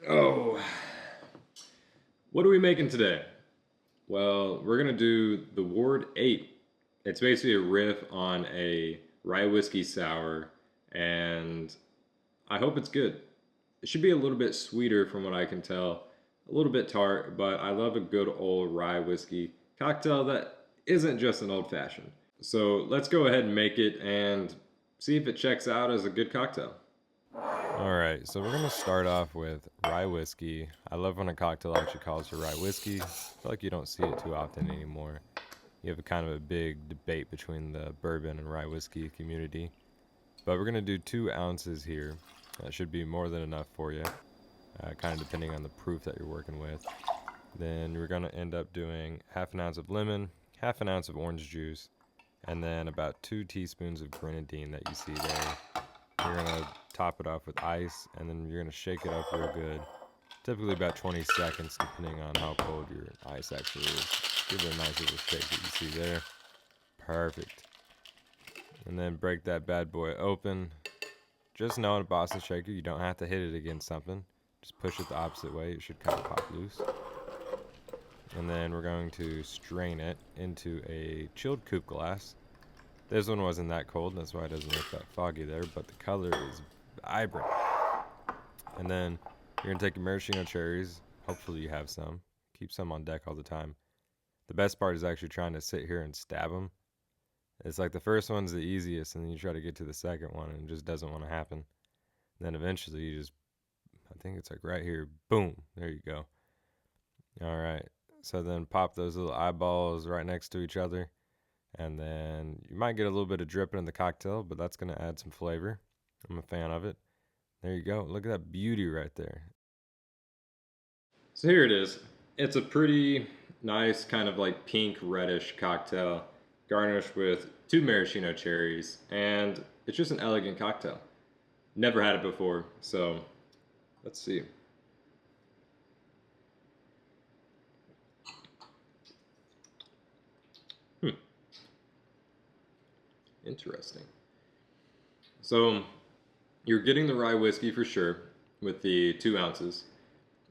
Oh, what are we making today? Well, we're gonna do the Ward 8. It's basically a riff on a rye whiskey sour, and I hope it's good. It should be a little bit sweeter from what I can tell, a little bit tart, but I love a good old rye whiskey cocktail that isn't just an old fashioned. So let's go ahead and make it and see if it checks out as a good cocktail. All right, so we're gonna start off with rye whiskey. I love when a cocktail actually calls for rye whiskey. I feel like you don't see it too often anymore. You have a kind of a big debate between the bourbon and rye whiskey community. But we're gonna do 2 ounces here. That should be more than enough for you, kind of depending on the proof that you're working with. Then we're gonna end up doing half an ounce of lemon, half an ounce of orange juice, and then about 2 teaspoons of grenadine that you see there. You're gonna top it off with ice, and then you're gonna shake it up real good. Typically about 20 seconds, depending on how cold your ice actually is. Give it a nice little shake that you see there. Perfect. And then break that bad boy open. Just know in a Boston shaker, you don't have to hit it against something. Just push it the opposite way. It should kind of pop loose. And then we're going to strain it into a chilled coupe glass. This one wasn't that cold, that's why it doesn't look that foggy there, but the color is vibrant. And then you're going to take your maraschino cherries. Hopefully you have some. Keep some on deck all the time. The best part is actually trying to sit here and stab them. It's like the first one's the easiest, and then you try to get to the second one, and it just doesn't want to happen. And then eventually you just, I think it's like right here, boom, there you go. All right, so then pop those little eyeballs right next to each other. And then you might get a little bit of dripping in the cocktail, but that's going to add some flavor. I'm a fan of it. There you go. Look at that beauty right there. So here it is. It's a pretty nice kind of like pink reddish cocktail garnished with 2 maraschino cherries, and it's just an elegant cocktail. Never had it before, so let's see. Hmm, interesting. So you're getting the rye whiskey for sure with the 2 ounces.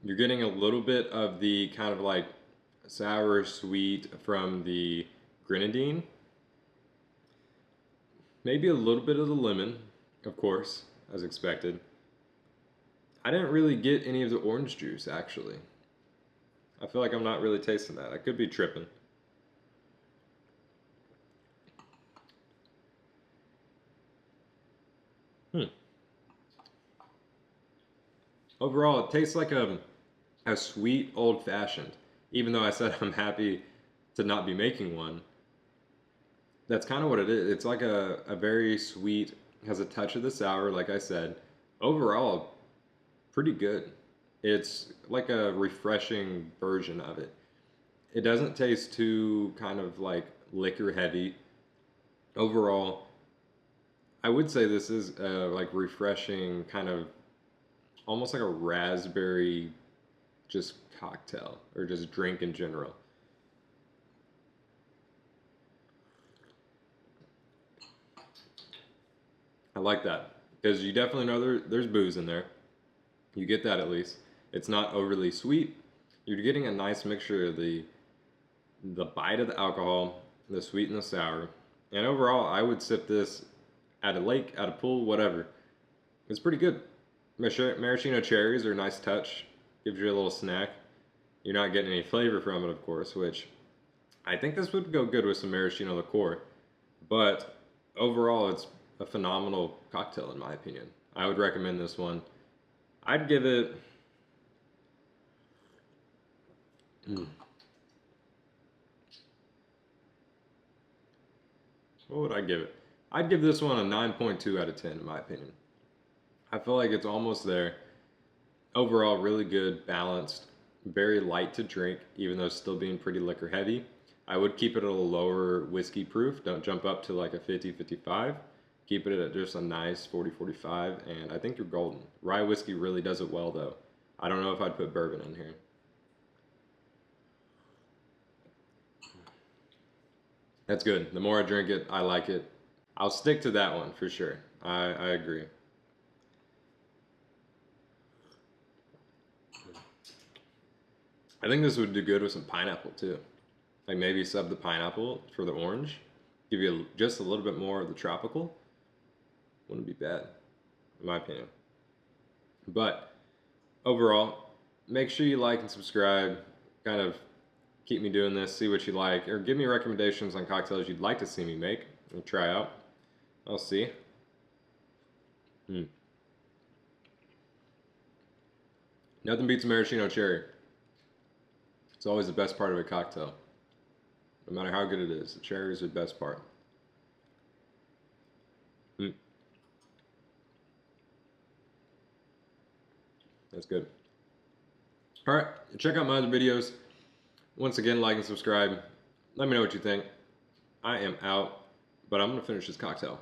You're getting a little bit of the kind of like sour sweet from the grenadine. Maybe a little bit of the lemon, of course, as expected. I didn't really get any of the orange juice actually. I feel like I'm not really tasting that. I could be tripping. Hmm. Overall, it tastes like a sweet old fashioned. Even though I said I'm happy to not be making one, that's kind of what it is. It's like a very sweet, has a touch of the sour, like I said. Overall, pretty good. It's like a refreshing version of it. It doesn't taste too kind of like liquor heavy. Overall, I would say this is like refreshing, kind of almost like a raspberry just cocktail or just drink in general. I like that because you definitely know there's booze in there. You get that at least. It's not overly sweet. You're getting a nice mixture of the bite of the alcohol, the sweet and the sour. And overall, I would sip this at a lake, at a pool, whatever. It's pretty good. Maraschino cherries are a nice touch. Gives you a little snack. You're not getting any flavor from it, of course, which I think this would go good with some maraschino liqueur. But overall, it's a phenomenal cocktail, in my opinion. I would recommend this one. I'd give it. Hmm, what would I give it? I'd give this one a 9.2 out of 10, in my opinion. I feel like it's almost there. Overall, really good, balanced, very light to drink, even though still being pretty liquor heavy. I would keep it at a lower whiskey proof. Don't jump up to like a 50, 55. Keep it at just a nice 40, 45, and I think you're golden. Rye whiskey really does it well, though. I don't know if I'd put bourbon in here. That's good. The more I drink it, I like it. I'll stick to that one for sure. I agree. I think this would do good with some pineapple too. Like maybe sub the pineapple for the orange, give you just a little bit more of the tropical. Wouldn't be bad, in my opinion. But overall, make sure you like and subscribe. Kind of keep me doing this, see what you like, or give me recommendations on cocktails you'd like to see me make and try out. I'll see. Nothing beats a maraschino cherry. It's always the best part of a cocktail. No matter how good it is, the cherry is the best part. That's good. All right, check out my other videos. Once again, like and subscribe. Let me know what you think. I am out, but I'm going to finish this cocktail.